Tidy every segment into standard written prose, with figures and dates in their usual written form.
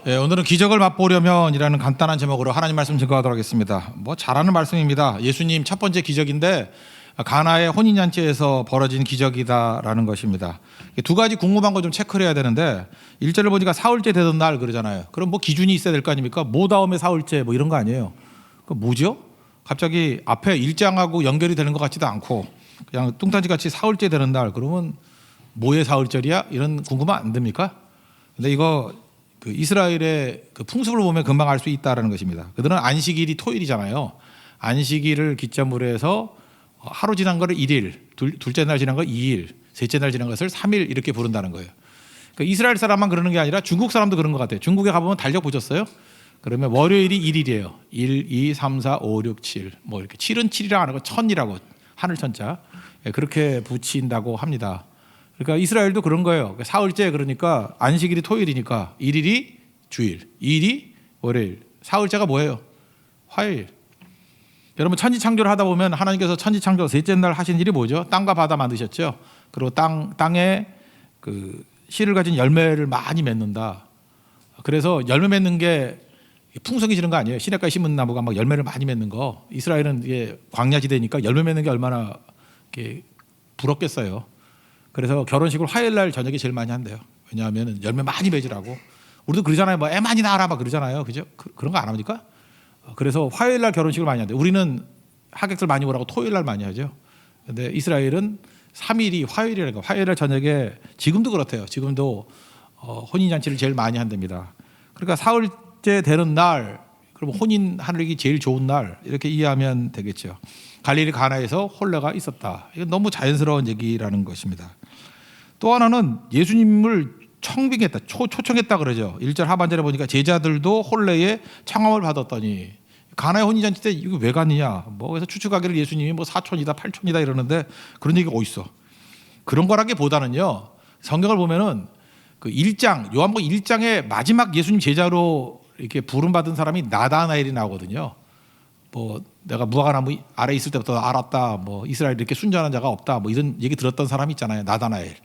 오늘은 기적을 맛보려면이라는 간단한 제목으로 하나님 말씀 증거하도록 하겠습니다. 잘하는 말씀입니다. 예수님 첫 번째 기적인데 가나의 혼인잔치에서 벌어진 기적이다라는 것입니다. 두 가지 궁금한 거 좀 체크를 해야 되는데 1절을 보니까 사흘째 되던 날 그러잖아요. 그럼 기준이 있어야 될 거 아닙니까? 다음에 사흘째 이런 거 아니에요. 뭐죠? 갑자기 앞에 1장하고 연결이 되는 것 같지도 않고 그냥 뚱딴지같이 사흘째 되는 날 그러면 뭐의 사흘절이야? 이런 궁금한 안 됩니까? 근데 이거 이스라엘의 풍습을 보면 금방 알 수 있다는 것입니다. 그들은 안식일이 토요일이잖아요. 안식일을 기점으로 해서 하루 지난 거를 1일, 둘째 날 지난 거 2일, 셋째 날 지난 것을 3일 이렇게 부른다는 거예요. 이스라엘 사람만 그러는 게 아니라 중국 사람도 그런 것 같아요. 중국에 가보면 달력 보셨어요? 그러면 월요일이 1일이에요. 1, 2, 3, 4, 5, 6, 7. 이렇게 7은 7이라고 안 하고 천이라고 하늘 천자 그렇게 붙인다고 합니다. 그러니까 이스라엘도 그런 거예요. 사흘째 그러니까 안식일이 토요일이니까 1일이 주일, 2일이 월요일, 사흘째가 뭐예요? 화요일. 여러분 천지창조를 하다 보면 하나님께서 천지창조 셋째 날 하신 일이 뭐죠? 땅과 바다 만드셨죠. 그리고 땅에 씨를 가진 열매를 많이 맺는다. 그래서 열매 맺는 게 풍성이 지는 거 아니에요. 시냇가에 심은 나무가 막 열매를 많이 맺는 거. 이스라엘은 이게 광야지대니까 열매 맺는 게 얼마나 부럽겠어요. 그래서 결혼식을 화요일 날 저녁에 제일 많이 한대요. 왜냐하면 열매 많이 맺으라고. 우리도 그러잖아요. 애 많이 낳아라 그러잖아요. 그죠? 그런 거 안 합니까? 그래서 화요일 날 결혼식을 많이 한대요. 우리는 하객들 많이 오라고 토요일 날 많이 하죠. 근데 이스라엘은 3일이 화요일이라는 거. 화요일 날 저녁에 지금도 그렇대요. 지금도 혼인잔치를 제일 많이 한답니다. 그러니까 사흘째 되는 날, 그럼 혼인하기 제일 좋은 날 이렇게 이해하면 되겠죠. 갈릴리 가나에서 혼례가 있었다. 이건 너무 자연스러운 얘기라는 것입니다. 또 하나는 예수님을 청빙했다, 초청했다 그러죠. 1절 하반절에 보니까 제자들도 혼례에 청함을 받았더니 가나의 혼인잔치 때 이거 왜 갔느냐? 그래서 추측하기를 예수님이 사촌이다, 팔촌이다 이러는데 그런 얘기가 어디 있어? 그런 거라기보다는요. 성경을 보면은 요한복음 1장의 마지막 예수님 제자로 이렇게 부름받은 사람이 나다나엘이 나오거든요. 내가 무화과나무 아래 있을 때부터 알았다. 이스라엘에 이렇게 순전한 자가 없다. 이런 얘기 들었던 사람이 있잖아요. 나다나엘.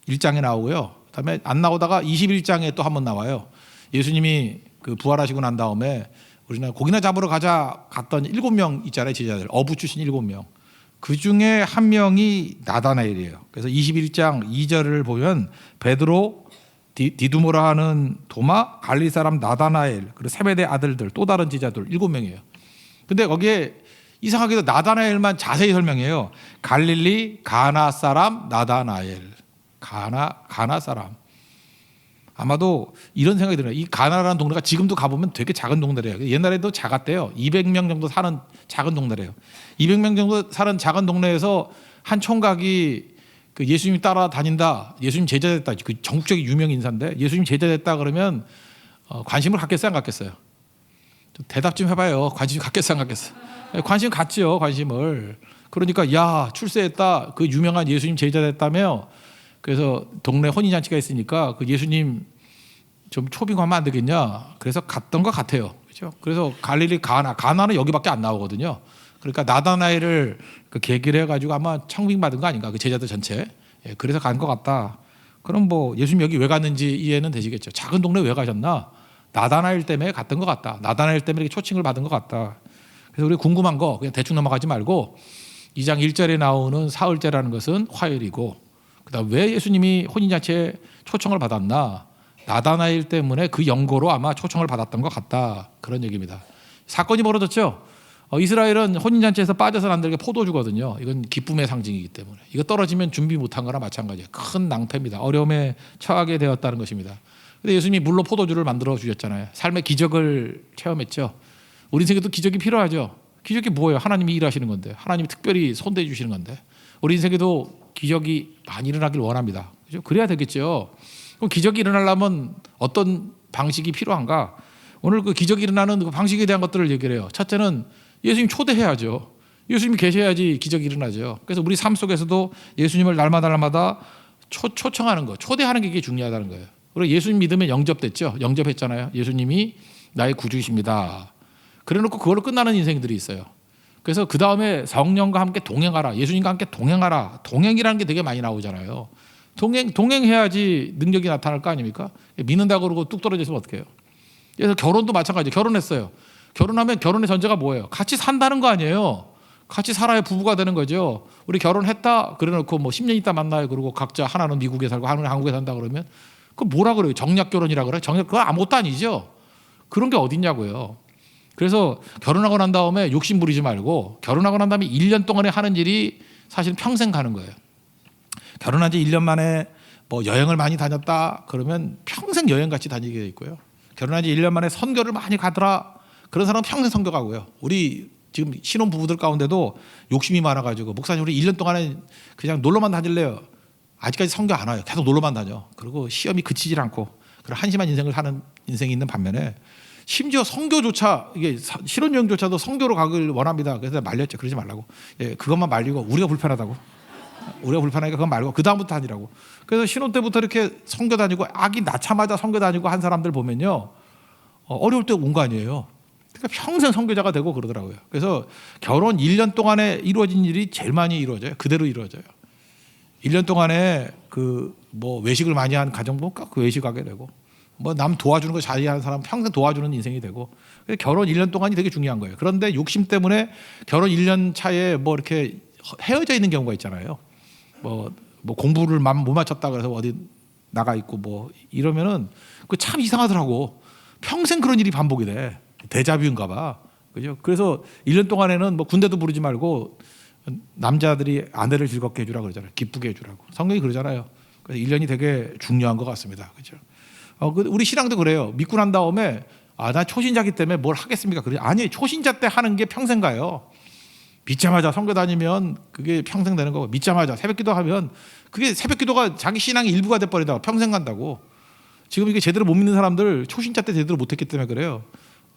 1장에 나오고요. 그다음에 안 나오다가 21장에 또 한 번 나와요. 예수님이 부활하시고 난 다음에 우리나라 고기나 잡으러 갔던 7명 있잖아요. 제자들. 어부 출신 7명. 그 중에 한 명이 나다나엘이에요. 그래서 21장 2절을 보면 베드로, 디두모라 하는 도마, 갈릴리 사람 나다나엘, 그리고 세베대 아들들, 또 다른 제자들 7명이에요. 근데 거기에 이상하게도 나다나엘만 자세히 설명해요. 갈릴리 가나 사람 나다나엘. 가나 사람. 아마도 이런 생각이 들어요. 이 가나라는 동네가 지금도 가보면 되게 작은 동네래요. 옛날에도 작았대요. 200명 정도 사는 작은 동네래요. 200명 정도 사는 작은 동네에서 한 총각이 예수님 따라다닌다. 예수님 제자 됐다. 전국적인 유명 인사인데 예수님 제자 됐다 그러면 관심을 갖겠어요, 안 갖겠어요? 대답 좀 해봐요. 관심 갖겠어, 안 갖겠어? 관심 갖지요, 관심을. 그러니까 야, 출세했다. 유명한 예수님 제자 됐다며. 그래서 동네 혼인잔치가 있으니까 예수님 좀 초빙하면 안 되겠냐. 그래서 갔던 것 같아요. 그렇죠? 그래서 갈릴리 가나는 여기밖에 안 나오거든요. 그러니까 나다나엘을 계기를 해가지고 아마 청빙받은 거 아닌가. 제자들 전체. 그래서 간 것 같다. 그럼 예수님 여기 왜 갔는지 이해는 되시겠죠. 작은 동네 왜 가셨나? 나다나엘 때문에 갔던 것 같다. 나다나엘 때문에 이렇게 초청을 받은 것 같다. 그래서 우리 궁금한 거 그냥 대충 넘어가지 말고 2장 1절에 나오는 사흘째라는 것은 화요일이고 그다음 왜 예수님이 혼인잔치에 초청을 받았나? 나다나엘 때문에 연고로 아마 초청을 받았던 것 같다. 그런 얘기입니다. 사건이 벌어졌죠. 이스라엘은 혼인잔치에서 빠져서는 안 되게 포도주거든요. 이건 기쁨의 상징이기 때문에 이거 떨어지면 준비 못한 거나 마찬가지예요. 큰 낭패입니다. 어려움에 처하게 되었다는 것입니다. 근데 예수님이 물로 포도주를 만들어 주셨잖아요. 삶의 기적을 체험했죠. 우리 인생에도 기적이 필요하죠. 기적이 뭐예요? 하나님이 일하시는 건데, 하나님이 특별히 손대해 주시는 건데, 우리 인생에도 기적이 많이 일어나길 원합니다. 그죠? 그래야 되겠죠. 그럼 기적이 일어나려면 어떤 방식이 필요한가? 오늘 기적이 일어나는 방식에 대한 것들을 얘기를 해요. 첫째는 예수님 초대해야죠. 예수님이 계셔야지 기적이 일어나죠. 그래서 우리 삶 속에서도 예수님을 날마다 초청하는 거, 초대하는 게 이게 중요하다는 거예요. 그리고 예수님 믿으면 영접됐죠. 영접했잖아요. 예수님이 나의 구주이십니다. 그래놓고 그걸로 끝나는 인생들이 있어요. 그래서 그 다음에 성령과 함께 동행하라. 예수님과 함께 동행하라. 동행이라는 게 되게 많이 나오잖아요. 동행해야지 능력이 나타날 거 아닙니까? 믿는다고 그러고 뚝 떨어져 있으면 어떡해요? 그래서 결혼도 마찬가지. 결혼했어요. 결혼하면 결혼의 전제가 뭐예요? 같이 산다는 거 아니에요. 같이 살아야 부부가 되는 거죠. 우리 결혼했다 그래놓고 뭐 10년 있다 만나요. 그리고 각자 하나는 미국에 살고 하나는 한국에 산다 그러면 그 뭐라 그래요? 정략 결혼이라 그래요? 정략 그거 아무것도 아니죠. 그런 게 어딨냐고요. 그래서 결혼하고 난 다음에 욕심 부리지 말고 결혼하고 난 다음에 1년 동안에 하는 일이 사실 평생 가는 거예요. 결혼한 지 1년 만에 뭐 여행을 많이 다녔다 그러면 평생 여행 같이 다니게 돼 있고요. 결혼한 지 1년 만에 선교를 많이 가더라 그런 사람은 평생 선교 가고요. 우리 지금 신혼 부부들 가운데도 욕심이 많아가지고 목사님 우리 1년 동안에 그냥 놀러만 다닐래요. 아직까지 선교 안 와요. 계속 놀러만 다녀. 그리고 시험이 그치질 않고 그런 한심한 인생을 사는 인생이 있는 반면에 심지어 선교조차 이게 신혼여행조차도 선교로 가길 원합니다. 그래서 말렸죠. 그러지 말라고. 예, 그것만 말리고 우리가 불편하다고. 우리가 불편하니까 그건 말고 그 다음부터 다니라고. 그래서 신혼 때부터 이렇게 선교 다니고 아기 낳자마자 선교 다니고 한 사람들 보면요 어려울 때 온 거 아니에요. 그러니까 평생 선교자가 되고 그러더라고요. 그래서 결혼 1년 동안에 이루어진 일이 제일 많이 이루어져요. 그대로 이루어져요. 1년 동안에 그 뭐 외식을 많이 한 가정 보니까 그 외식하게 되고 뭐 남 도와주는 거 잘하는 사람 평생 도와주는 인생이 되고 결혼 1년 동안이 되게 중요한 거예요. 그런데 욕심 때문에 결혼 1년 차에 뭐 이렇게 헤어져 있는 경우가 있잖아요. 뭐 공부를 못 맞췄다 그래서 어디 나가 있고 뭐 이러면은 그 참 이상하더라고. 평생 그런 일이 반복이 돼. 데자뷰인가 봐. 그죠? 그래서 1년 동안에는 뭐 군대도 부르지 말고 남자들이 아내를 즐겁게 해주라 그러잖아요. 기쁘게 해주라고. 성경이 그러잖아요. 그래서 1년이 되게 중요한 것 같습니다. 그죠? 우리 신앙도 그래요. 믿고 난 다음에 나 초신자기 때문에 뭘 하겠습니까? 그러지 아니 초신자 때 하는 게 평생 가요. 믿자마자 선교 다니면 그게 평생 되는 거고 믿자마자 새벽기도 하면 그게 새벽기도가 자기 신앙의 일부가 돼버리다가 평생 간다고. 지금 이게 제대로 못 믿는 사람들 초신자 때 제대로 못했기 때문에 그래요.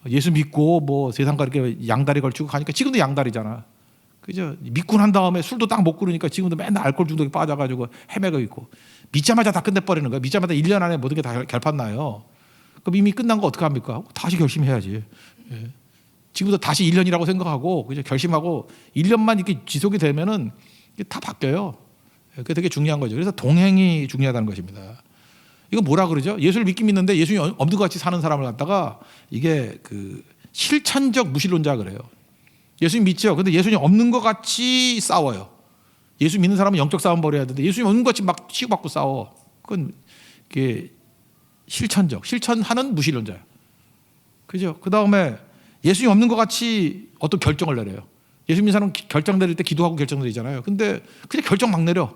예수 믿고 뭐 세상과 이렇게 양다리 걸치고 가니까 지금도 양다리잖아. 그죠? 믿고 난 다음에 술도 딱 먹고 그러니까 지금도 맨날 알코올 중독에 빠져가지고 헤매고 있고 믿자마자 다 끝내버리는 거야. 믿자마자 1년 안에 모든 게 다 결판 나요. 그럼 이미 끝난 거 어떡합니까? 다시 결심해야지. 예. 지금부터 다시 1년이라고 생각하고 그죠? 결심하고 1년만 이렇게 지속이 되면은 이게 다 바뀌어요. 그게 되게 중요한 거죠. 그래서 동행이 중요하다는 것입니다. 이거 뭐라 그러죠? 예수를 믿긴 믿는데 예수님 없는 것 같이 사는 사람을 갖다가 이게 그 실천적 무신론자 그래요. 예수님 믿죠. 근데 예수님 없는 것 같이 싸워요. 예수 믿는 사람은 영적 싸움 벌여야 되는데 예수님 없는 것 같이 막 치고받고 싸워. 그건 이게 실천하는 무신론자예요. 그죠? 그 다음에 예수님 없는 것 같이 어떤 결정을 내려요. 예수 믿는 사람은 결정 내릴 때 기도하고 결정 내리잖아요. 근데 그냥 결정 막 내려.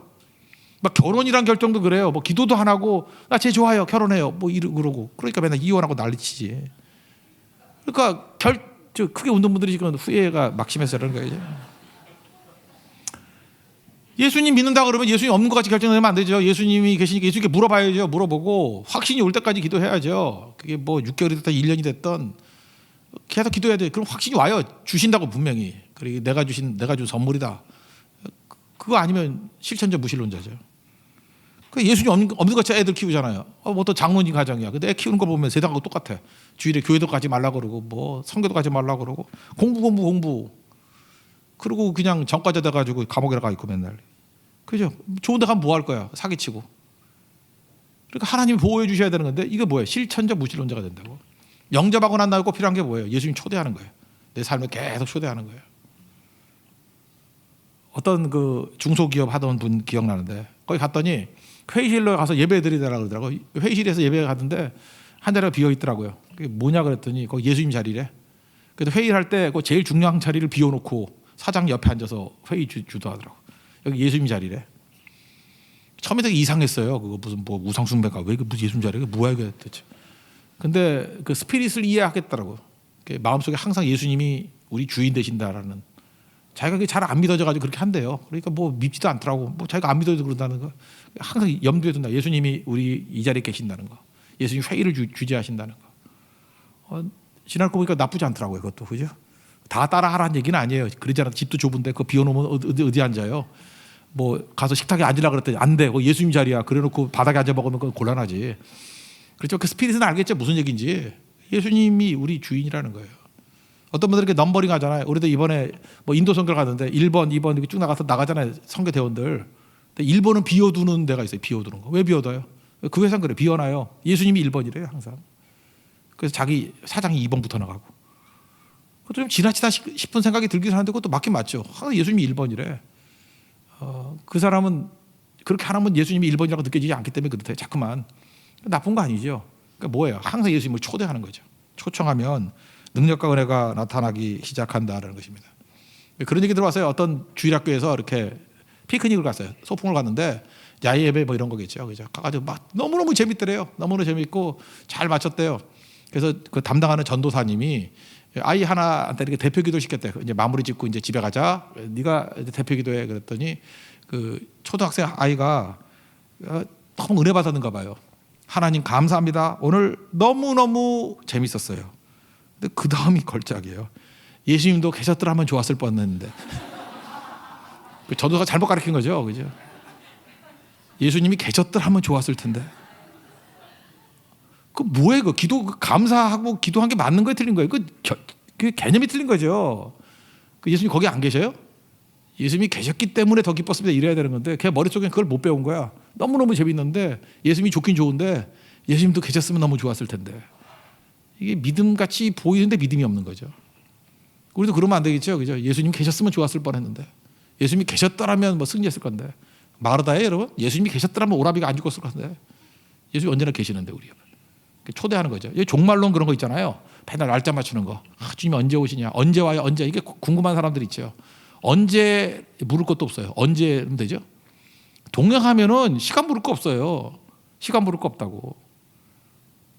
막 결혼이란 결정도 그래요. 뭐 기도도 안 하고 나 쟤 좋아요. 결혼해요. 뭐 그러고 그러니까 맨날 이혼하고 난리치지. 그러니까 크게 운동 분들이 지금 후회가 막심해서 그러는 거예요. 예수님 믿는다 그러면 예수님 없는 것 같이 결정내면 안 되죠. 예수님이 계시니까 예수님께 물어봐야죠. 물어보고 확신이 올 때까지 기도해야죠. 그게 뭐 6개월이 됐든 1년이 됐든 계속 기도해야 돼. 그럼 확신이 와요. 주신다고 분명히. 그리고 내가 준 선물이다. 그거 아니면 실천적 무신론자죠. 예수님 없는 것 같이 애들 키우잖아요. 뭐 또 장로님 가정이야. 근데 애 키우는 거 보면 세상하고 똑같아. 주일에 교회도 가지 말라 그러고 뭐 성교도 가지 말라 그러고 공부. 그리고 그냥 전과자 돼가지고 감옥에 가 있고 맨날. 그죠? 좋은 데 가면 뭐 할 거야? 사기치고. 그러니까 하나님이 보호해 주셔야 되는 건데 이게 뭐예요? 실천적 무신론자가 된다고. 영접하고 난 다음에 꼭 필요한 게 뭐예요? 예수님 초대하는 거예요. 내 삶에 계속 초대하는 거예요. 어떤 그 중소기업 하던 분 기억나는데 거기 갔더니 회의실로 가서 예배 드리더라고 그러더라고. 회의실에서 예배 가던데 한 자리가 비어 있더라고요. 그게 뭐냐 그랬더니 거기 예수님 자리래. 그래서 회의를 할 때 그 제일 중요한 자리를 비워놓고 사장 옆에 앉아서 회의 주도하더라고. 여기 예수님 자리래. 처음에 되게 이상했어요. 그거 무슨 뭐 우상숭배가 왜 무슨 예수님 자리가 뭐야 이게 대체. 근데 그 스피릿을 이해하겠더라고. 마음속에 항상 예수님이 우리 주인 되신다라는. 자기가 그게 잘 안 믿어져가지고 그렇게 한대요. 그러니까 뭐 믿지도 않더라고. 뭐 자기가 안 믿어도 그런다는 거. 항상 염두에 둔다. 예수님이 우리 이 자리에 계신다는 거. 예수님 회의를 주재하신다는 거. 지나고 보니까 나쁘지 않더라고요. 그것도 그죠? 다 따라하라는 얘기는 아니에요. 그러잖아. 집도 좁은데 그거 비워놓으면 어디 앉아요? 뭐 가서 식탁에 앉으라 그랬더니 안 돼. 예수님 자리야. 그래놓고 바닥에 앉아 먹으면 그건 곤란하지. 그렇죠. 그 스피릿은 알겠죠. 무슨 얘기인지. 예수님이 우리 주인이라는 거예요. 어떤 분들 이렇게 넘버링 하잖아요. 우리도 이번에 뭐 인도 선교를 갔는데 1번, 2번 이렇게 쭉 나가잖아요. 선교 대원들. 근데 1번은 비워두는 데가 있어요. 비워두는 거. 왜 비워둬요? 그 회사는 그래. 비워놔요. 예수님이 1번이래요. 항상. 그래서 자기 사장이 2번부터 나가고. 그것도 좀 지나치다 싶은 생각이 들긴 하는데 그것도 맞긴 맞죠. 예수님이 1번이래. 그 사람은 그렇게 하나면 예수님이 1번이라고 느껴지지 않기 때문에 그렇대. 자꾸만. 나쁜 거 아니죠. 그러니까 뭐예요? 항상 예수님을 초대하는 거죠. 초청하면 능력과 은혜가 나타나기 시작한다는 것입니다. 그런 얘기 들어왔어요. 어떤 주일학교에서 이렇게 피크닉을 갔어요. 소풍을 갔는데 야외 예배 뭐 이런 거겠죠. 그죠? 가가지고 막 너무너무 재밌더래요. 너무너무 재밌고 잘 마쳤대요. 그래서 그 담당하는 전도사님이 아이 하나한테 이렇게 대표 기도 시켰대요. 이제 마무리 짓고 이제 집에 가자. 네가 대표 기도해. 그랬더니 그 초등학생 아이가 너무 은혜 받았는가 봐요. 하나님 감사합니다. 오늘 너무너무 재밌었어요. 근데 그 다음이 걸작이에요. 예수님도 계셨더라면 좋았을 뻔했는데. 전도사가 잘못 가르친 거죠. 그죠? 예수님이 계셨더라면 좋았을 텐데. 그 뭐예요? 그 기도 감사하고 기도한 게 맞는 거에 틀린 거예요. 그 개념이 틀린 거죠. 그 예수님 거기 안 계셔요? 예수님이 계셨기 때문에 더 기뻤습니다. 이래야 되는 건데 걔 머릿속에 그걸 못 배운 거야. 너무너무 재밌는데 예수님이 좋긴 좋은데 예수님도 계셨으면 너무 좋았을 텐데. 이게 믿음같이 보이는데 믿음이 없는 거죠. 우리도 그러면 안 되겠죠. 그죠? 예수님 계셨으면 좋았을 뻔했는데 예수님이 계셨더라면 뭐 승리했을 건데. 마르다예요 여러분? 예수님이 계셨더라면 오라비가 안 죽었을 건데. 예수님이 언제나 계시는데 우리 초대하는 거죠. 종말론 그런 거 있잖아요. 맨날 날짜 맞추는 거. 주님이 언제 오시냐? 언제 와요? 언제? 이게 궁금한 사람들이 있죠. 언제 물을 것도 없어요. 언제 하면 되죠? 동행하면은 시간 물을 거 없어요. 시간 물을 거 없다고.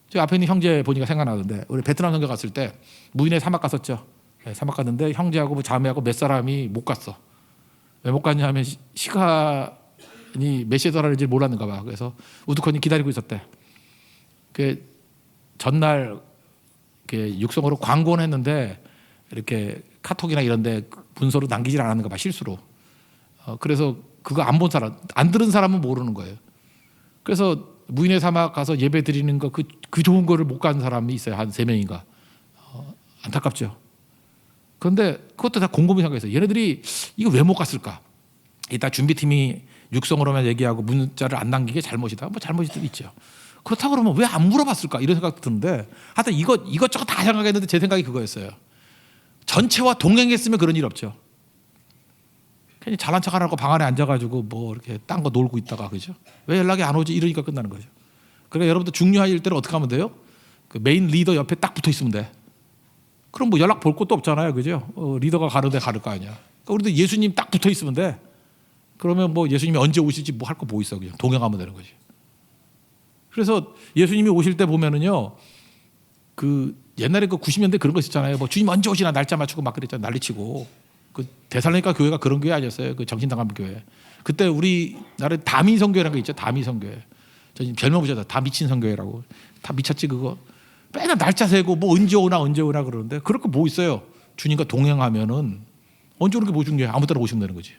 저 앞에 있는 형제 보니까 생각나는데 우리 베트남 선교 갔을 때 무인의 사막 갔었죠. 네, 사막 갔는데 형제하고 뭐 자매하고 몇 사람이 못 갔어. 왜 못 갔냐면 시간이 몇 시에 돌아갈지 몰랐는가 봐. 그래서 우두커니 기다리고 있었대. 그 전날 육성으로 광고는 했는데 이렇게 카톡이나 이런데 문서로 남기질 않았는가 봐 실수로. 그래서 그거 안 본 사람, 안 들은 사람은 모르는 거예요. 그래서 무인의 사막 가서 예배 드리는 거 그 좋은 거를 못 간 사람이 있어요. 한 3명인가. 안타깝죠. 그런데 그것도 다 곰곰이 생각했어요. 얘네들이 이거 왜 못 갔을까? 이따 준비팀이 육성으로만 얘기하고 문자를 안 남기게 잘못이다. 뭐 잘못일 수도 있죠. 그렇다고 그러면 왜 안 물어봤을까? 이런 생각도 드는데 하여튼 이것저것 다 생각했는데 제 생각이 그거였어요. 전체와 동행했으면 그런 일 없죠. 괜히 잘난 척 안 하고 방 안에 앉아가지고 뭐 이렇게 딴 거 놀고 있다가 그죠? 왜 연락이 안 오지? 이러니까 끝나는 거죠. 그러니까 여러분들 중요한 일들은 어떻게 하면 돼요? 그 메인 리더 옆에 딱 붙어 있으면 돼. 그럼 뭐 연락 볼 것도 없잖아요, 그죠? 리더가 가르되 가를 거 아니야. 그러니까 우리도 예수님 딱 붙어 있으면 돼. 그러면 뭐 예수님이 언제 오실지 뭐 할 거 뭐 있어, 그냥 동행하면 되는 거지. 그래서 예수님이 오실 때 보면은요, 그 옛날에 그 90년대 그런 거 있었잖아요. 뭐 주님 언제 오시나 날짜 맞추고 막 그랬잖아요. 난리치고. 그 데살로니가 교회가 그런 교회 아니었어요. 그 정신당한 교회. 그때 우리나라에 다미 선교회라는 게 있죠. 다미 선교회. 저 별명 붙였다. 다 미친 선교회라고. 다 미쳤지 그거. 맨날 날짜 세고 뭐 언제 오나 그러는데 그럴 거 뭐 있어요. 주님과 동행하면은 언제 오는 게 뭐 중요해. 아무 때나 오시면 되는 거지.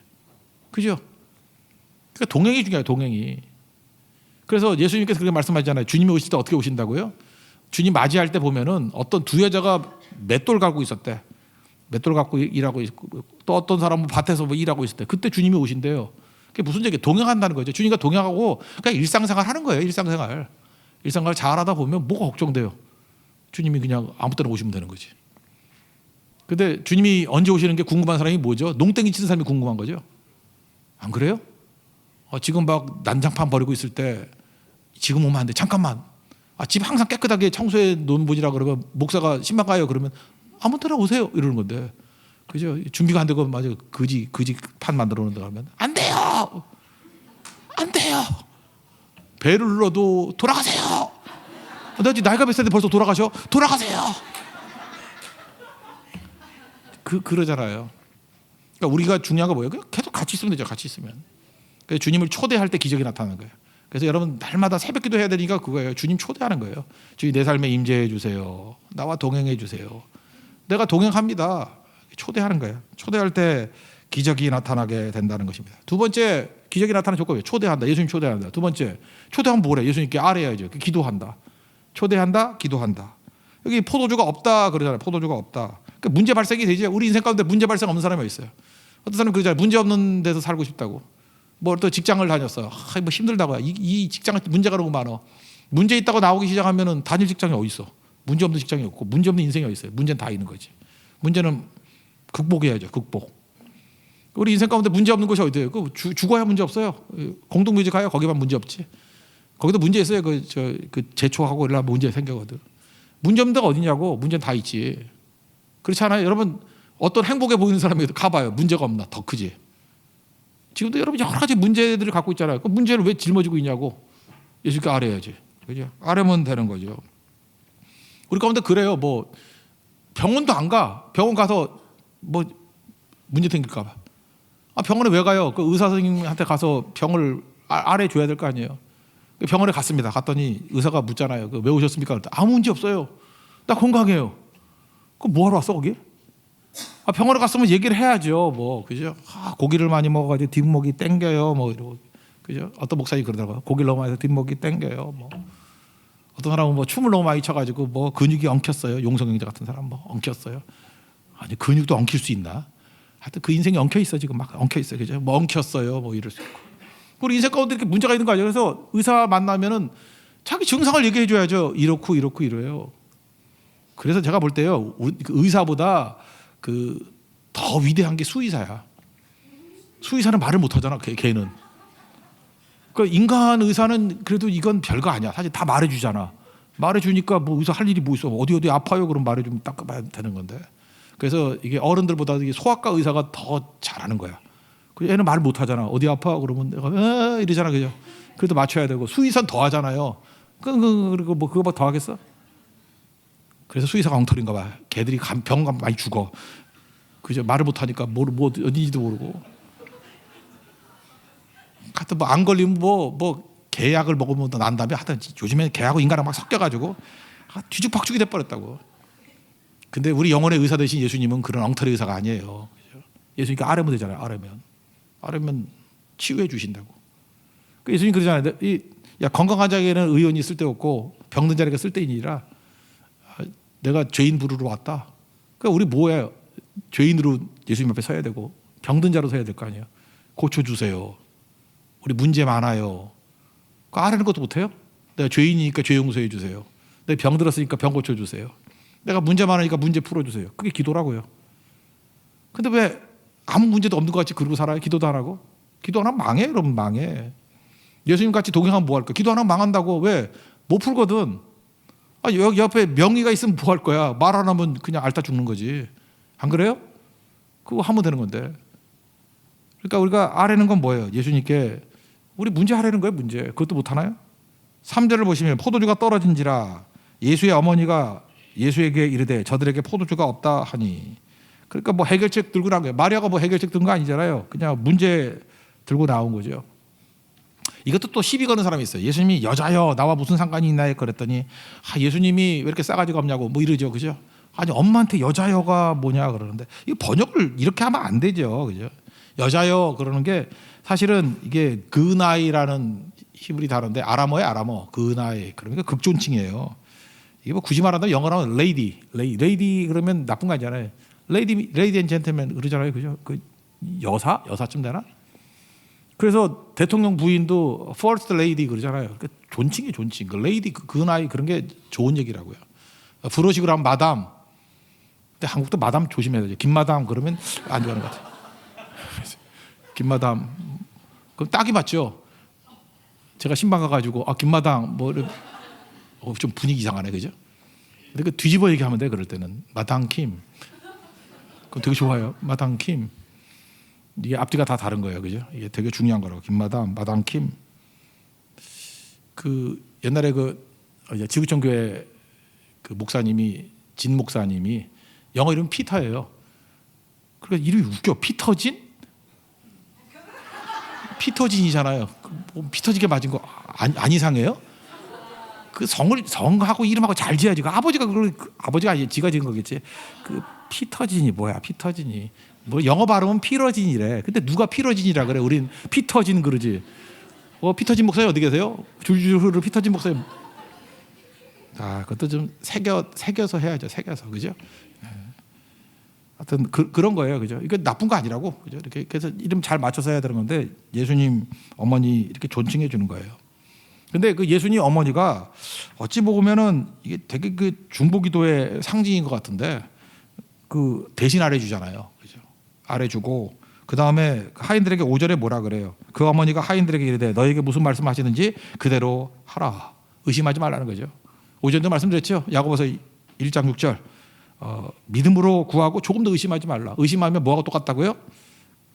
그죠? 그러니까 동행이 중요해요. 동행이. 그래서 예수님께서 그렇게 말씀하시잖아요. 주님이 오실 때 어떻게 오신다고요? 주님 맞이할 때 보면은 어떤 두 여자가 맷돌 갖고 있었대. 맷돌 갖고 일하고 있고 또 어떤 사람은 밭에서 뭐 일하고 있을 때 그때 주님이 오신대요. 그게 무슨 얘기예요? 동행한다는 거죠. 주님과 동행하고 그냥 일상생활 하는 거예요. 일상생활 잘하다 보면 뭐가 걱정돼요. 주님이 그냥 아무 때나 오시면 되는 거지. 근데 주님이 언제 오시는 게 궁금한 사람이 뭐죠? 농땡이 치는 사람이 궁금한 거죠. 안 그래요? 지금 막 난장판 버리고 있을 때 지금 오면 안 돼. 잠깐만. 집 항상 깨끗하게 청소해 놓은 분이라 그러면 목사가 신방 가요 그러면 아무 때나 오세요 이러는 건데 그죠? 준비가 안 되고 맞아 거지 판 만들어 놓는다 하면 안 돼요. 배를 눌러도 돌아가세요. 나 이제 나이가 몇 살인데 벌써 돌아가세요. 그러잖아요. 그러니까 우리가 중요한 거 뭐예요? 계속 같이 있으면 되죠. 같이 있으면. 그래서 주님을 초대할 때 기적이 나타나는 거예요. 그래서 여러분 날마다 새벽기도 해야 되니까 그거예요. 주님 초대하는 거예요. 주님 내 삶에 임재해 주세요. 나와 동행해 주세요. 내가 동행합니다. 초대하는 거예요. 초대할 때 기적이 나타나게 된다는 것입니다. 두 번째 기적이 나타나는 조건이에요. 초대한다. 예수님 초대한다. 두 번째 초대하면 뭐래? 예수님께 아뢰야죠. 기도한다. 초대한다. 기도한다. 여기 포도주가 없다 그러잖아요. 포도주가 없다. 그러니까 문제 발생이 되지. 우리 인생 가운데 문제 발생 없는 사람이 있어요. 어떤 사람은 그러잖아요. 문제 없는 데서 살고 싶다고. 뭐 또 직장을 다녔어요. 뭐 힘들다고요. 이 직장 문제가 너무 많아. 문제 있다고 나오기 시작하면은 다닐 직장이 어디 있어? 문제 없는 직장이 없고 문제 없는 인생이 어디 있어요? 문제는 다 있는 거지. 문제는 극복해야죠. 극복. 우리 인생 가운데 문제 없는 곳이 어디예요? 죽어야 문제 없어요. 공동묘지 가요. 거기만 문제 없지. 거기도 문제 있어요. 제초하고 이러면 문제 생기거든. 문제 없는 데가 어디냐고. 문제는 다 있지. 그렇지 않아요? 여러분 어떤 행복해 보이는 사람이 가봐요. 문제가 없나? 더 크지. 지금도 여러분 여러 가지 문제들을 갖고 있잖아요. 그 문제를 왜 짊어지고 있냐고. 예수님께 아뢰야지. 그죠? 아뢰면 되는 거죠. 우리 가운데 그래요. 뭐 병원도 안 가. 병원 가서 뭐 문제 생길까 봐. 병원에 왜 가요? 그 의사 선생님한테 가서 병을 아뢰줘야 될 거 아니에요. 병원에 갔습니다. 갔더니 의사가 묻잖아요. 왜 오셨습니까? 아무 문제 없어요. 나 건강해요. 그럼 뭐하러 왔어 거기? 병원에 갔으면 얘기를 해야죠. 뭐 그죠? 고기를 많이 먹어가지고 뒷목이 땡겨요. 뭐 이러고 그죠? 어떤 목사님 그러더라고요. 고기를 너무 많이 해서 뒷목이 땡겨요. 뭐 어떤 사람은 뭐 춤을 너무 많이 춰가지고 뭐 근육이 엉켰어요. 용성형제 같은 사람 뭐 엉켰어요. 아니 근육도 엉킬 수 있나? 하여튼 그 인생이 엉켜 있어 지금 막 엉켜 있어요. 그죠? 뭐 엉켰어요. 뭐 이럴 수 있고. 우리 인생 가운데 이렇게 문제가 있는 거 아니에요? 그래서 의사 만나면은 자기 증상을 얘기해 줘야죠. 이렇고 이래요. 그래서 제가 볼 때요. 의사보다 더 위대한 게 수의사야. 수의사는 말을 못 하잖아. 걔는. 그러니까 인간 의사는 그래도 이건 별거 아니야. 사실 다 말해 주잖아. 말해 주니까 뭐 의사 할 일이 뭐 있어. 어디 아파요. 그럼 말해 주면 딱 봐야 되는 건데. 그래서 이게 어른들보다 이게 소아과 의사가 더 잘하는 거야. 얘는 말 못 하잖아. 어디 아파? 그러면 내가 이러잖아. 그죠? 그래도 맞춰야 되고 수의사는 더 하잖아요. 그리고 뭐 그거 더 하겠어? 그래서 수의사가 엉터리인가 봐. 걔들이 병 가면 많이 죽어. 그죠? 말을 못 하니까 뭐 어딘지도 모르고. 하여튼 뭐 안 걸리면 뭐 개약을 먹으면 난 다음에 하여튼 요즘에 개하고 인간하고 막 섞여가지고 뒤죽박죽이 돼버렸다고. 근데 우리 영혼의 의사 되신 예수님은 그런 엉터리 의사가 아니에요. 그죠? 예수님께 아뢰면 되잖아요. 아뢰면 치유해 주신다고. 예수님 그러잖아요. 건강한 자에게는 의원이 쓸데없고 병든 자에게 쓸데있니라. 내가 죄인 부르러 왔다. 그러니까 우리 뭐예요? 죄인으로 예수님 앞에 서야 되고 병든 자로 서야 될 거 아니에요. 고쳐주세요. 우리 문제 많아요. 아뢰는 것도 못해요? 내가 죄인이니까 죄 용서해 주세요. 내가 병 들었으니까 병 고쳐주세요. 내가 문제 많으니까 문제 풀어주세요. 그게 기도라고요. 근데 왜 아무 문제도 없는 것 같이 그러고 살아요? 기도도 안 하고? 기도 안 하면 망해. 여러분 망해. 예수님 같이 동행하면 뭐 할까? 기도 안 하면 망한다고. 왜? 못 풀거든. 여기 옆에 명의가 있으면 뭐 할 거야? 말 안 하면 그냥 앓다 죽는 거지. 안 그래요? 그거 하면 되는 건데. 그러니까 우리가 아뢰는 건 뭐예요? 예수님께 우리 문제 하려는 거예요. 문제. 그것도 못 하나요? 3절을 보시면 포도주가 떨어진지라 예수의 어머니가 예수에게 이르되 저들에게 포도주가 없다 하니. 그러니까 뭐 해결책 들고 나온 거예요. 마리아가 뭐 해결책 든 거 아니잖아요. 그냥 문제 들고 나온 거죠. 이것도 또 시비 거는 사람이 있어요. 예수님이 여자여 나와 무슨 상관이 있나요? 그랬더니 예수님이 왜 이렇게 싸가지가 없냐고 뭐 이러죠. 그죠? 아니 엄마한테 여자여가 뭐냐 그러는데 이 번역을 이렇게 하면 안 되죠. 그죠? 여자여 그러는 게 사실은 이게 그나이라는 히브리 단어인데 아람어 그나이 그러니까 극존칭이에요. 이게 뭐 굳이 말한다면 영어로 하면 레이디 그러면 나쁜 거 아니잖아요. 레이디 앤 젠틀맨 그러잖아요. 그죠? 그 여사쯤 되나? 그래서 대통령 부인도 first lady 그러잖아요. 그러니까 존칭이 존칭. 그 레이디 그 나이 그런 게 좋은 얘기라고요. 불어식으로 하면 마담. 근데 한국도 마담 조심해야 되죠. 김마담 그러면 안 좋아하는 것 같아요. 김마담. 그럼 딱이 맞죠. 제가 신방 가가지고 김마담 좀 분위기 이상하네, 그죠? 근데 그 뒤집어 얘기하면 돼. 그럴 때는 마당 킴. 그럼 되게 좋아요. 마당 킴. 이게 앞뒤가 다 다른 거예요, 그죠? 이게 되게 중요한 거라고. 김마담, 마당 킴. 그 옛날에 지구촌 교회 그 목사님이 진 목사님이 영어 이름 피터예요. 그러니까 이름이 웃겨. 피터진? 피터진이잖아요. 피터진게 맞은 거 안 이상해요? 그 성하고 이름하고 잘 지어야지. 아버지가 아니 지가 지은 거겠지. 그 피터진이 뭐야? 피터진이 뭐 영어 발음은 피러진이래. 근데 누가 피러진이라 그래? 우린 피터진 그러지. 피터진 목사님 어디 계세요? 줄줄을 피터진 목사님. 그것도 좀 새겨서 해야죠. 새겨서 그죠? 하여튼 그런 거예요, 그죠? 이게 나쁜 거 아니라고, 그죠? 이렇게 그래서 이름 잘 맞춰서 해야 되는 건데 예수님 어머니 이렇게 존칭해 주는 거예요. 근데 그 예수님 어머니가 어찌 보면은 이게 되게 그 중보기도의 상징인 것 같은데 그 대신 아래주잖아요. 그죠? 아래주고 그 다음에 하인들에게 5절에 뭐라 그래요? 그 어머니가 하인들에게 이르되 너에게 무슨 말씀하시는지 그대로 하라. 의심하지 말라는 거죠. 5절도 말씀드렸죠. 야고보서 1장 6절 믿음으로 구하고 조금 더 의심하지 말라. 의심하면 뭐하고 똑같다고요?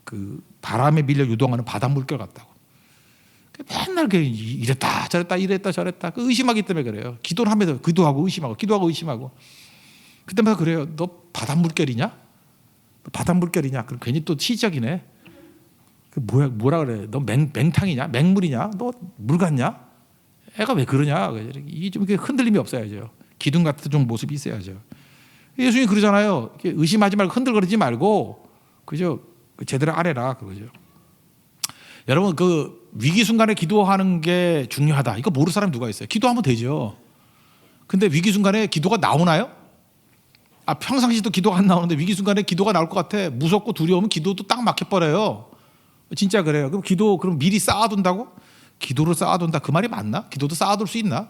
그 바람에 밀려 유동하는 바닷물결 같다고. 맨날 이랬다 저랬다 이랬다 저랬다 그 의심하기 때문에 그래요. 기도를 하면서 기도하고 의심하고 기도하고 의심하고 그때마다 그래요. 너 바닷물결이냐? 너 바닷물결이냐? 그럼 괜히 또 시적이네. 그 뭐라 그래? 너 맹탕이냐? 맹물이냐? 너 물 같냐? 애가 왜 그러냐? 이게 좀 흔들림이 없어야죠. 기둥 같은 좀 모습이 있어야죠. 예수님이 그러잖아요. 의심하지 말고 흔들거리지 말고 그죠? 제대로 아래라 그거죠. 여러분 그 위기 순간에 기도하는 게 중요하다. 이거 모르는 사람 누가 있어요? 기도하면 되죠. 근데 위기 순간에 기도가 나오나요? 평상시도 기도가 안 나오는데 위기 순간에 기도가 나올 것 같아. 무섭고 두려우면 기도도 딱 막혀버려요. 진짜 그래요. 그럼 기도 그럼 미리 쌓아둔다고? 기도를 쌓아둔다 그 말이 맞나? 기도도 쌓아둘 수 있나?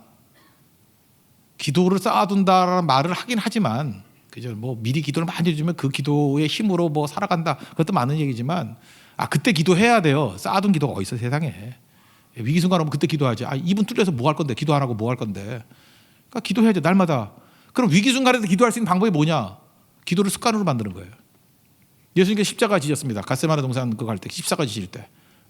기도를 쌓아둔다라는 말을 하긴 하지만 그죠? 뭐 미리 기도를 많이 해주면 그 기도의 힘으로 뭐 살아간다. 그것도 맞는 얘기지만 그때 기도해야 돼요. 쌓아둔 기도가 어디 있어 세상에. 위기 순간 오면 그때 기도하지. 이분 뚫려서 뭐 할 건데 기도 안 하고 뭐 할 건데. 그러니까 기도해야죠 날마다. 그럼 위기 순간에도 기도할 수 있는 방법이 뭐냐? 기도를 습관으로 만드는 거예요. 예수님께 십자가 지셨습니다. 갓세마네 동산 그거 갈 때 십자가 지실 때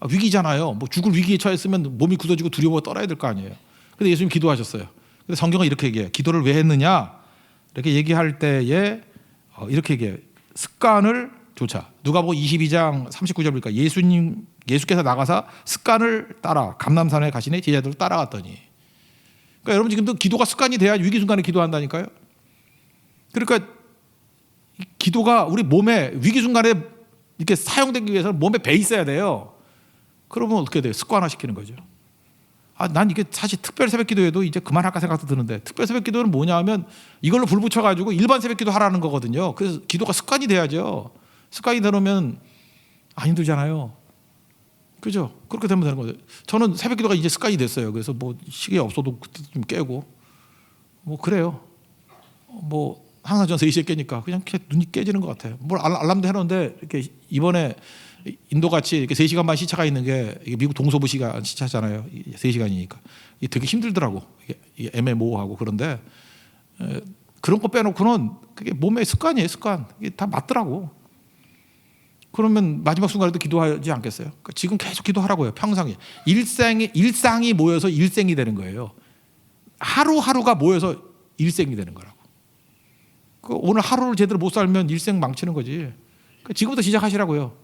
위기잖아요. 뭐 죽을 위기에 처했으면 몸이 굳어지고 두려워 떨어야 될 거 아니에요. 근데 예수님 기도하셨어요. 근데 성경은 이렇게 얘기해요. 기도를 왜 했느냐? 이렇게 얘기할 때에 이렇게 얘기해요. 습관을 조차. 누가복음 22장 39절 보니까 예수께서 나가사 습관을 따라 감람산에 가시니 제자들을 따라갔더니. 그러니까 여러분 지금도 기도가 습관이 돼야 위기 순간에 기도한다니까요. 그러니까 기도가 우리 몸에 위기 순간에 이렇게 사용되기 위해서는 몸에 배 있어야 돼요. 그러면 어떻게 돼요? 습관화시키는 거죠. 난 이게 사실 특별 새벽 기도에도 이제 그만할까 생각도 드는데 특별 새벽 기도는 뭐냐 하면 이걸로 불 붙여가지고 일반 새벽 기도 하라는 거거든요. 그래서 기도가 습관이 돼야죠. 습관이 되면 안 힘들잖아요. 그죠? 그렇게 되면 되는 거죠. 저는 새벽 기도가 이제 습관이 됐어요. 그래서 뭐 시계 없어도 그때 좀 깨고 뭐 그래요. 뭐 항상 전 3시에 깨니까 그냥 눈이 깨지는 것 같아요. 뭘 알람도 해놓는데 이렇게 이번에 인도 같이 이렇게 3시간만 시차가 있는 게 이게 미국 동서부 시간 시차잖아요. 3시간이니까 이게 되게 힘들더라고. 이게 애매모호하고 그런데 그런 거 빼놓고는 그게 몸의 습관이에요. 습관. 이게 다 맞더라고. 그러면 마지막 순간에도 기도하지 않겠어요? 그러니까 지금 계속 기도하라고요. 평상에 일상이 모여서 일생이 되는 거예요. 하루하루가 모여서 일생이 되는 거라고. 오늘 하루를 제대로 못 살면 일생 망치는 거지. 그러니까 지금부터 시작하시라고요.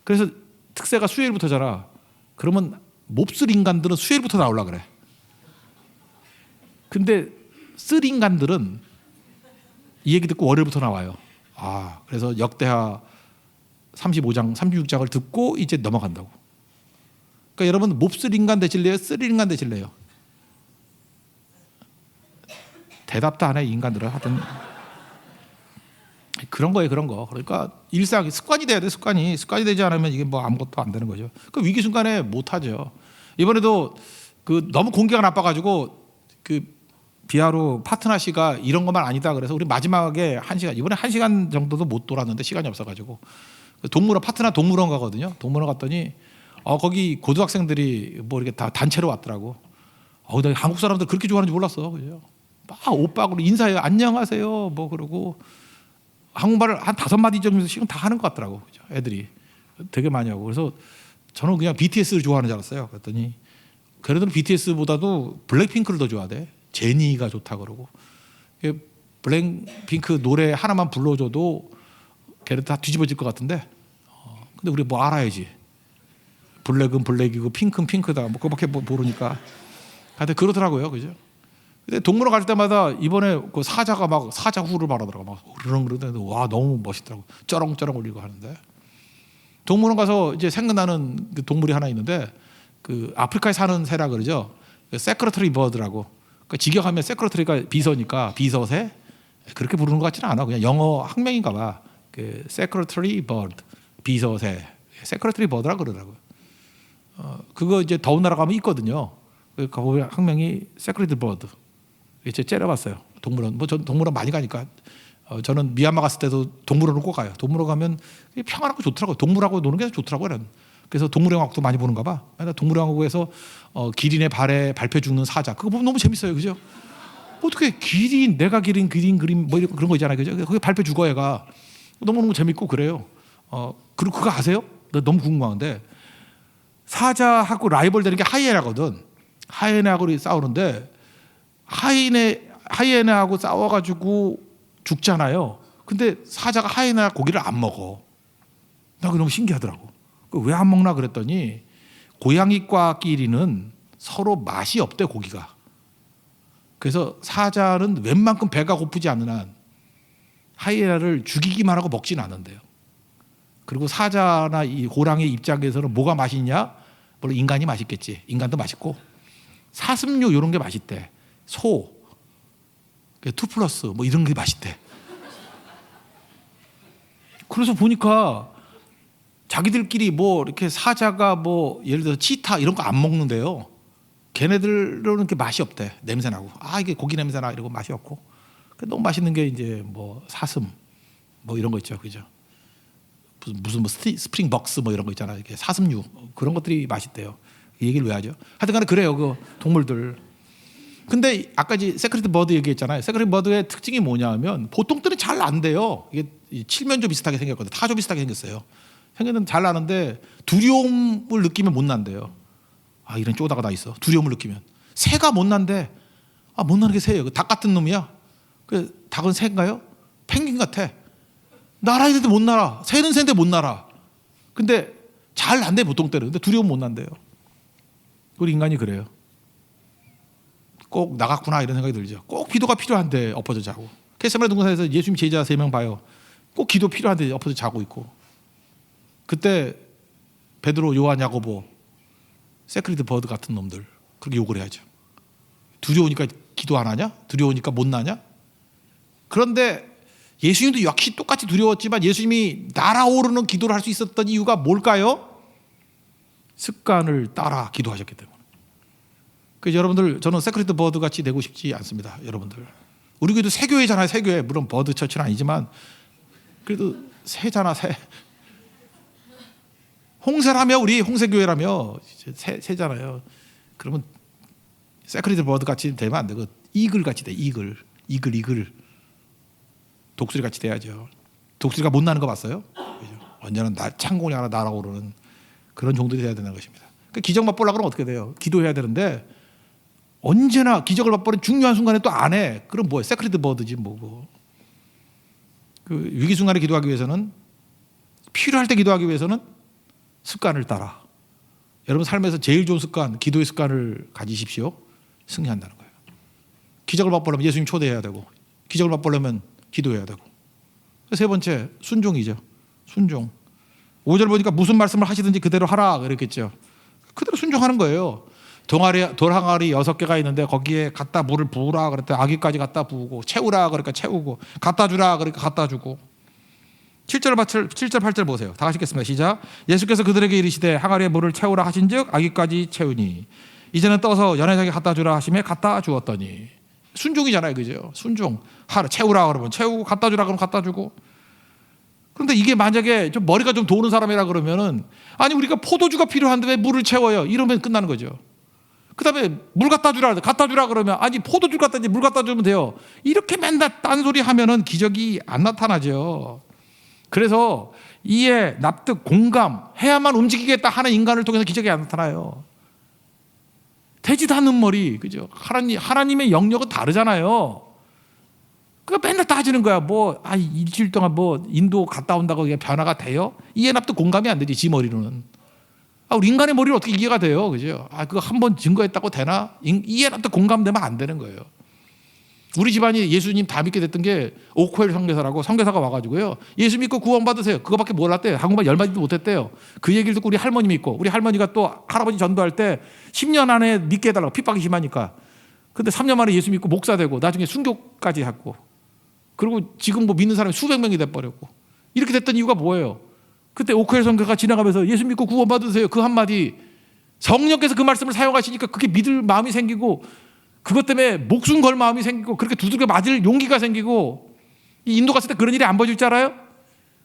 그래서 특세가 수요일부터잖아. 그러면 몹쓸 인간들은 수요일부터 나오려고 그래. 근데 쓸 인간들은 이 얘기 듣고 월요일부터 나와요. 그래서 역대하 35장, 36장을 듣고 이제 넘어간다고. 그러니까 여러분 몹쓸 인간 되실래요? 쓸 인간 되실래요? 대답도 안 해 인간들은. 하여튼 그런 거예요, 그런 거. 그러니까 일상 습관이 돼야 돼. 습관이 되지 않으면 이게 뭐 아무것도 안 되는 거죠. 그 위기 순간에 못 하죠. 이번에도 그 너무 공기가 나빠가지고 그 비하로 파트너 씨가 이런 것만 아니다 그래서 우리 마지막에 1시간 이번에 1시간 정도도 못 돌았는데 시간이 없어가지고 동물원 파트너 동물원 가거든요. 동물원 갔더니 거기 고등학생들이 뭐 이렇게 다 단체로 왔더라고. 나 한국 사람들 그렇게 좋아하는지 몰랐어. 그죠? 막 오빠하고 인사해요. 안녕하세요. 뭐 그러고. 한국말을 한 5마디 정도씩 다 하는 것 같더라고. 그죠? 애들이 되게 많이 하고. 그래서 저는 그냥 BTS를 좋아하는 줄 알았어요. 그랬더니 걔네들은 BTS보다도 블랙핑크를 더 좋아하대. 제니가 좋다 그러고. 블랙핑크 노래 하나만 불러줘도 걔네들 다 뒤집어질 것 같은데. 근데 우리 뭐 알아야지. 블랙은 블랙이고 핑크는 핑크다. 뭐 그거밖에 모르니까. 하여튼 그러더라고요. 그죠? 근데 동물원 갈 때마다 이번에 그 사자가 막 사자후를 말하더라고. 막 그러는데 와 너무 멋있더라고. 쩌렁쩌렁 울리고 하는데. 동물원 가서 이제 생각나는 그 동물이 하나 있는데 그 아프리카에 사는 새라 그러죠. 세크레터리 버드라고. 그러니까 직역하면 세크레터리가 비서니까 비서새 그렇게 부르는 것 같지는 않아. 그냥 영어 학명인가 봐. 그 세크레터리 버드 비서새 세크레터리 버드라 그러더라고요. 그거 이제 더운 나라 가면 있거든요. 가보면 학명이 세크리드 버드. 이제 째려봤어요. 동물원. 뭐 전 동물원 많이 가니까. 저는 미얀마 갔을 때도 동물원을 꼭 가요. 동물원 가면 평안하고 좋더라고요. 동물하고 노는 게 좋더라고요. 그래서 동물영화도 많이 보는가 봐. 동물영화국에서 기린의 발에 밟혀 죽는 사자. 그거 보면 너무 재밌어요. 그죠? 어떻게 기린, 내가 기린 그림 뭐 그런 거 있잖아요. 그죠? 거기 밟혀 죽어 얘가. 너무너무 재밌고 그래요. 그리고 그거 아세요? 나 너무 궁금한데 사자하고 라이벌 되는 게 하이에나거든. 하이에나하고 싸우는데 하이에나하고 싸워가지고 죽잖아요. 근데 사자가 하이에나 고기를 안 먹어. 나 그거 너무 신기하더라고. 왜 안 먹나 그랬더니 고양이과끼리는 서로 맛이 없대 고기가. 그래서 사자는 웬만큼 배가 고프지 않는 한 하이에나를 죽이기만 하고 먹지는 않는데요. 그리고 사자나 이 호랑이 입장에서는 뭐가 맛있냐? 물론 인간이 맛있겠지. 인간도 맛있고 사슴류 이런 게 맛있대. 소, 2플러스 뭐 이런 게 맛있대. 그래서 보니까 자기들끼리 뭐 이렇게 사자가 뭐 예를 들어 치타 이런 거 안 먹는데요. 걔네들은 이렇게 맛이 없대. 냄새 나고. 이게 고기 냄새 나 이러고 맛이 없고. 너무 맛있는 게 이제 뭐 사슴 뭐 이런 거 있죠. 그죠? 무슨 뭐 스프링 벅스 뭐 이런 거 있잖아요. 이렇게 사슴류 그런 것들이 맛있대요. 이 얘기를 왜 하죠? 하여튼간에 그래요. 그 동물들. 근데 아까 이제 세크리트 버드 얘기했잖아요. 세크리트 버드의 특징이 뭐냐면 보통 때는 잘 안 돼요. 이게 칠면조 비슷하게 생겼거든요. 타조 비슷하게 생겼어요. 생겼는데 잘 나는데 두려움을 느끼면 못 난대요. 이런 쪼다가 다 있어. 두려움을 느끼면. 새가 못 난대. 못 나는 게 새예요. 닭 같은 놈이야. 그 닭은 새인가요? 펭귄 같아. 날아야 되는데 못 날아. 새는 새인데 못 날아. 근데 잘 난대 보통 때는. 근데 두려움 못 난대요. 우리 인간이 그래요. 꼭 나갔구나 이런 생각이 들죠. 꼭 기도가 필요한데 엎어져 자고. 겟세마네 동산에서 예수님 제자 3명 봐요. 꼭 기도 필요한데 엎어져 자고 있고. 그때 베드로, 요한, 야고보 세크리트 버드 같은 놈들 그렇게 욕을 해야죠. 두려우니까 기도 안 하냐? 두려우니까 못 나냐? 그런데 예수님도 역시 똑같이 두려웠지만 예수님이 날아오르는 기도를 할 수 있었던 이유가 뭘까요? 습관을 따라 기도하셨기 때문에. 그래서 여러분들 저는 세크리트 버드 같이 되고 싶지 않습니다. 여러분들 우리 교회도 새교회잖아요. 새교회. 물론 버드 처치는 아니지만 그래도 새잖아. 새. 홍새라며 우리 홍새교회라며 새잖아요. 그러면 세크리트 버드 같이 되면 안 되고 이글 같이 돼. 이글. 독수리 같이 돼야죠. 독수리가 못 나는 거 봤어요? 언제나 창공이 하나 날아오르는 그런 종들이 돼야 되는 것입니다. 기적 맛보려고 그러면 어떻게 돼요? 기도해야 되는데 언제나 기적을 맛보는 중요한 순간에 또 안 해. 그럼 뭐예요? 세크리트 버드지 뭐고. 그 위기 순간에 기도하기 위해서는 필요할 때 기도하기 위해서는 습관을 따라. 여러분 삶에서 제일 좋은 습관, 기도의 습관을 가지십시오. 승리한다는 거예요. 기적을 맛보려면 예수님 초대해야 되고 기적을 맛보려면 기도해야 되고. 세 번째 순종이죠. 순종. 5절 보니까 무슨 말씀을 하시든지 그대로 하라 그랬겠죠. 그대로 순종하는 거예요. 돌항아리 6개가 있는데 거기에 갖다 물을 부으라 그랬더니 아기까지 갖다 부으고 채우라 그러니까 채우고 갖다 주라 그러니까 갖다 주고. 7절 8절 보세요. 다 같이 읽겠습니다. 시작. 예수께서 그들에게 이르시되 항아리에 물을 채우라 하신즉 아기까지 채우니 이제는 떠서 연회장에 갖다 주라 하시매 갖다 주었더니. 순종이잖아요. 그죠? 순종. 채우라 그러면 채우고 갖다 주라 그러면 갖다 주고. 그런데 이게 만약에 좀 머리가 좀 도는 사람이라 그러면은 아니 우리가 포도주가 필요한데 왜 물을 채워요? 이러면 끝나는 거죠. 그다음에 물 갖다 주라 그러면 아니 포도주 갖다 물 갖다 주면 돼요. 이렇게 맨날 딴소리 하면은 기적이 안 나타나죠. 그래서 이해, 납득, 공감 해야만 움직이겠다 하는 인간을 통해서 기적이 안 나타나요. 되지도 않는 머리, 그죠? 하나님의 영역은 다르잖아요. 그러니까 맨날 따지는 거야. 일주일 동안 인도 갔다 온다고 이게 변화가 돼요? 이해, 납득, 공감이 안 되지, 지 머리로는. 우리 인간의 머리는 어떻게 이해가 돼요? 그죠? 그거 한번 증거했다고 되나? 이해, 납득, 공감되면 안 되는 거예요. 우리 집안이 예수님 다 믿게 됐던 게 오코엘 선교사라고 선교사가 와가지고요. 예수 믿고 구원 받으세요. 그거밖에 몰랐대요. 한국말 10마디도 못했대요. 그 얘기를 듣고 우리 할머니 믿고 우리 할머니가 또 할아버지 전도할 때 10년 안에 믿게 해달라고 핍박이 심하니까. 근데 3년 만에 예수 믿고 목사 되고 나중에 순교까지 했고 그리고 지금 믿는 사람이 수백 명이 돼버렸고 이렇게 됐던 이유가 뭐예요? 그때 오코엘 선교가 지나가면서 예수 믿고 구원 받으세요. 그 한마디 성령께서 그 말씀을 사용하시니까 그게 믿을 마음이 생기고 그것 때문에 목숨 걸 마음이 생기고 그렇게 두들겨 맞을 용기가 생기고 이 인도 갔을 때 그런 일이 안 벌어질 줄 알아요?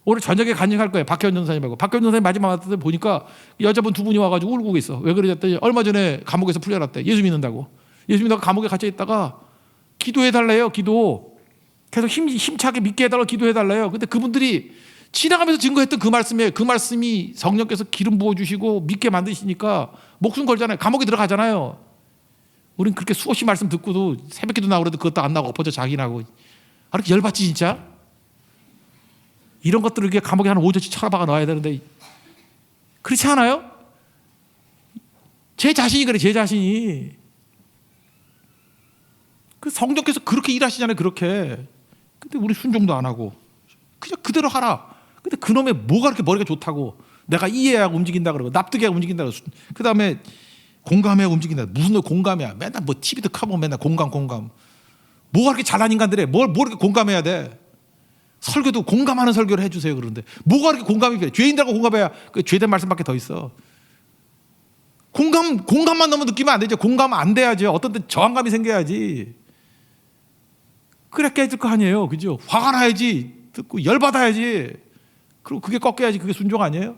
오늘 저녁에 간증할 거예요. 박혜원 전사님하고. 박혜원 전사님 마지막 왔을 때 보니까 여자분 두 분이 와가지고 울고 있어. 왜 그러셨더니 얼마 전에 감옥에서 풀려났대. 예수 믿는다고. 예수 믿다가 감옥에 갇혀 있다가 기도해달래요. 기도. 계속 힘차게 믿게 해달라고 기도해달래요. 근데 그분들이 지나가면서 증거했던 그 말씀에 그 말씀이 성령께서 기름 부어주시고 믿게 만드시니까 목숨 걸잖아요. 감옥에 들어가잖아요. 우린 그렇게 수없이 말씀 듣고도 새벽기도 나오고 그래도 그것도 안 나오고 엎어져 자기나고. 아, 이렇게 열받지 진짜? 이런 것들을 이렇게 감옥에 한 5년씩 쳐박아 넣어야 되는데 그렇지 않아요? 제 자신이 그래. 제 자신이. 그 성령께서 그렇게 일하시잖아요. 그렇게. 근데 우리 순종도 안 하고 그냥 그대로 하라. 근데 그놈의 뭐가 그렇게 머리가 좋다고 내가 이해하고 움직인다 그러고 납득해야 움직인다 그러고 그 다음에 공감해야 움직인다. 무슨 공감이야. 맨날 뭐 TV도 켜보면 맨날 공감. 뭐가 그렇게 잘난 인간들에 뭘 이렇게 공감해야 돼. 설교도 공감하는 설교를 해주세요. 그런데 뭐가 그렇게 공감이 필요해. 죄인들하고 공감해야 그 죄된 말씀밖에 더 있어. 공감만 너무 느끼면 안 되죠. 공감 안 돼야죠. 어떤 때 저항감이 생겨야지. 그래 깨질 거 아니에요. 그죠? 화가 나야지. 듣고 열받아야지. 그리고 그게 꺾여야지. 그게 순종 아니에요?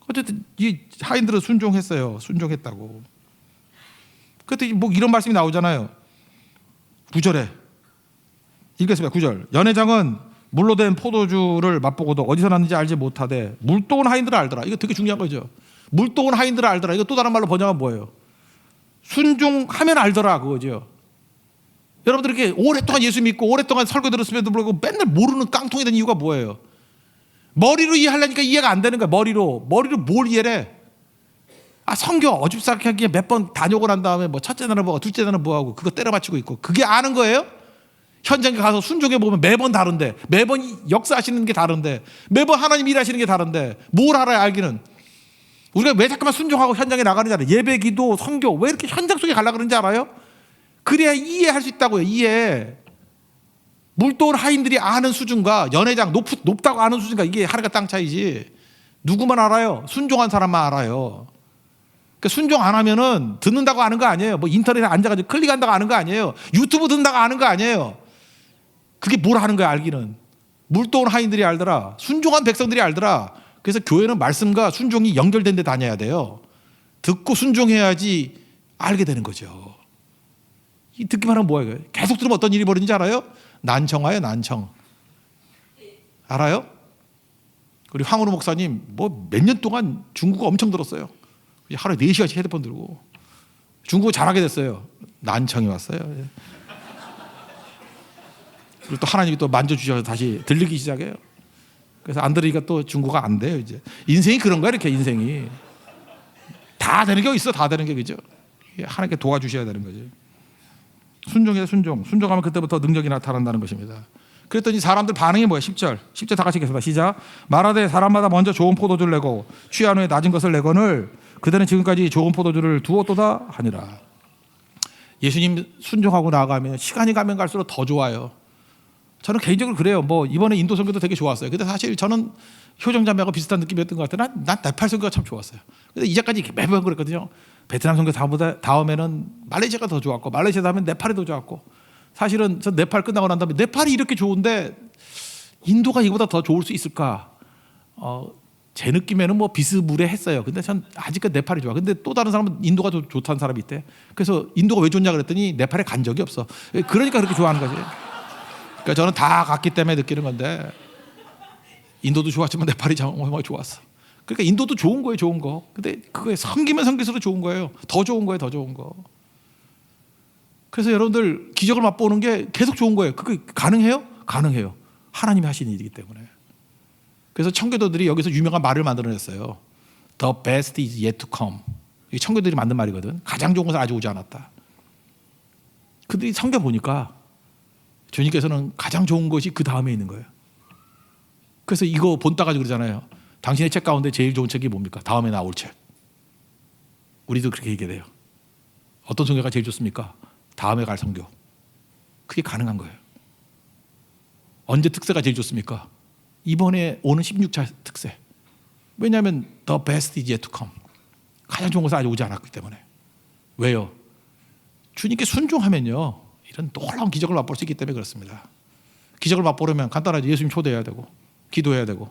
어쨌든 이 하인들은 순종했어요. 순종했다고. 그때 뭐 이런 말씀이 나오잖아요. 9절에 읽겠습니다. 9절. 연회장은 물로 된 포도주를 맛보고도 어디서 났는지 알지 못하되 물도 온 하인들을 알더라. 이거 되게 중요한 거죠. 물도 온 하인들을 알더라. 이거 또 다른 말로 번역하면 뭐예요? 순종하면 알더라 그거죠. 여러분들 이렇게 오랫동안 예수 믿고 오랫동안 설교 들었음에도 불구하고 맨날 모르는 깡통이 된 이유가 뭐예요? 머리로 이해하려니까 이해가 안 되는 거야. 머리로 뭘 이해를 해? 아, 성경 어줍싸게 몇 번 단욕을 한 다음에 뭐 첫째 날은 뭐하고 둘째 날은 뭐하고 그거 때려 맞추고 있고 그게 아는 거예요? 현장에 가서 순종해 보면 매번 다른데 매번 역사하시는 게 다른데 매번 하나님 일하시는 게 다른데 뭘 알아야 알기는. 우리가 왜 자꾸만 순종하고 현장에 나가는지 알아요? 예배, 기도, 성교 왜 이렇게 현장 속에 가려고 그러는지 알아요? 그래야 이해할 수 있다고요. 이해. 물도 온 하인들이 아는 수준과 연회장 높다고 아는 수준과 이게 하늘과 땅 차이지. 누구만 알아요? 순종한 사람만 알아요. 그러니까 순종 안 하면은 듣는다고 아는 거 아니에요. 뭐 인터넷에 앉아가지고 클릭한다고 아는 거 아니에요. 유튜브 듣는다고 아는 거 아니에요. 그게 뭘 하는 거야 알기는. 물도 온 하인들이 알더라. 순종한 백성들이 알더라. 그래서 교회는 말씀과 순종이 연결된 데 다녀야 돼요. 듣고 순종해야지 알게 되는 거죠. 이 듣기만 하면 뭐예요? 계속 들으면 어떤 일이 벌어지는지 알아요? 난청와요. 난청. 알아요? 우리 황은우 목사님 뭐 몇 년 동안 중국어 엄청 들었어요. 하루에 4시간씩 헤드폰 들고 중국어 잘하게 됐어요. 난청이 왔어요. 그리고 또 하나님이 또 만져주셔서 다시 들리기 시작해요. 그래서 안 들으니까 또 중국어가 안 돼요. 이제 인생이 그런 거야. 이렇게 인생이 다 되는 게 있어. 다 되는 게 그죠? 하나님께 도와주셔야 되는 거죠. 순종이에요. 순종하면 그때부터 능력이 나타난다는 것입니다. 그랬더니 사람들 반응이 뭐예요? 10절 다 같이 읽겠습니다. 시작. 말하되 사람마다 먼저 좋은 포도주를 내고 취한 후에 낮은 것을 내거늘 그들은 지금까지 좋은 포도주를 두었도다 하니라. 예수님 순종하고 나아가면 시간이 가면 갈수록 더 좋아요. 저는 개인적으로 그래요. 뭐 이번에 인도 선교도 되게 좋았어요. 근데 사실 저는 효정자매하고 비슷한 느낌이었던 것 같아요. 난 네팔 선교가 참 좋았어요. 근데 이제까지 매번 그랬거든요. 베트남 선교 다음에는 말레이시아가 더 좋았고 말레이시아 다음에 네팔이 더 좋았고 사실은 전 네팔 끝나고 난 다음에 네팔이 이렇게 좋은데 인도가 이거보다 더 좋을 수 있을까? 제 느낌에는 뭐 비스무리했어요. 근데 전 아직까지 네팔이 좋아. 근데 또 다른 사람은 인도가 좋다는 사람이 있대. 그래서 인도가 왜 좋냐 그랬더니 네팔에 간 적이 없어. 그러니까 그렇게 좋아하는 거지. 그러니까 저는 다 갔기 때문에 느끼는 건데 인도도 좋았지만 네팔이 정말 좋았어. 그러니까 인도도 좋은 거예요. 좋은 거. 근데 그거에 섬기면 섬길수록 좋은 거예요. 더 좋은 거예요. 더 좋은 거. 그래서 여러분들 기적을 맛보는 게 계속 좋은 거예요. 그게 가능해요? 가능해요. 하나님이 하시는 일이기 때문에. 그래서 청교도들이 여기서 유명한 말을 만들어냈어요. The best is yet to come. 이게 청교도들이 만든 말이거든. 가장 좋은 것은 아직 오지 않았다. 그들이 성경 보니까 주님께서는 가장 좋은 것이 그 다음에 있는 거예요. 그래서 이거 본 따가지고 그러잖아요. 당신의 책 가운데 제일 좋은 책이 뭡니까? 다음에 나올 책. 우리도 그렇게 얘기해야 돼요. 어떤 성경가 제일 좋습니까? 다음에 갈 성경. 그게 가능한 거예요. 언제 특세가 제일 좋습니까? 이번에 오는 16차 특세. 왜냐하면 the best is yet to come. 가장 좋은 것은 아직 오지 않았기 때문에. 왜요? 주님께 순종하면요, 이런 놀라운 기적을 맛볼 수 있기 때문에 그렇습니다. 기적을 맛보려면 간단하지. 예수님 초대해야 되고 기도해야 되고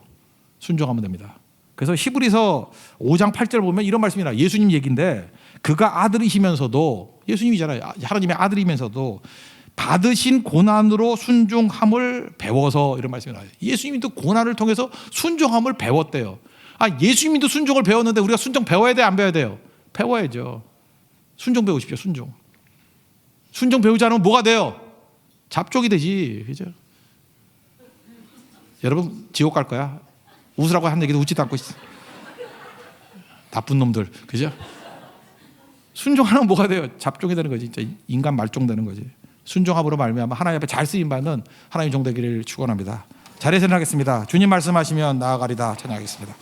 순종하면 됩니다. 그래서 히브리서 5장 8절 보면 이런 말씀이 나와요. 예수님 얘기인데 그가 아들이시면서도, 예수님이잖아요, 하나님의 아들이면서도 받으신 고난으로 순종함을 배워서, 이런 말씀이 나와요. 예수님도 고난을 통해서 순종함을 배웠대요. 예수님도 순종을 배웠는데 우리가 순종 배워야 돼, 안 배워야 돼요? 배워야죠. 순종 배우십시오. 순종 배우지 않으면 뭐가 돼요? 잡종이 되지. 그죠? 여러분 지옥 갈 거야. 웃으라고 한 얘기도 웃지도 않고 있어. 나쁜 놈들. 그죠? 순종하면 뭐가 돼요? 잡종이 되는 거지. 진짜 인간 말종 되는 거지. 순종함으로 말미암아 하나님 앞에 잘 쓰임 받는 하나님의 종 되기를 축원합니다. 자리에서 일어나겠습니다. 주님 말씀하시면 나아가리다. 찬양하겠습니다.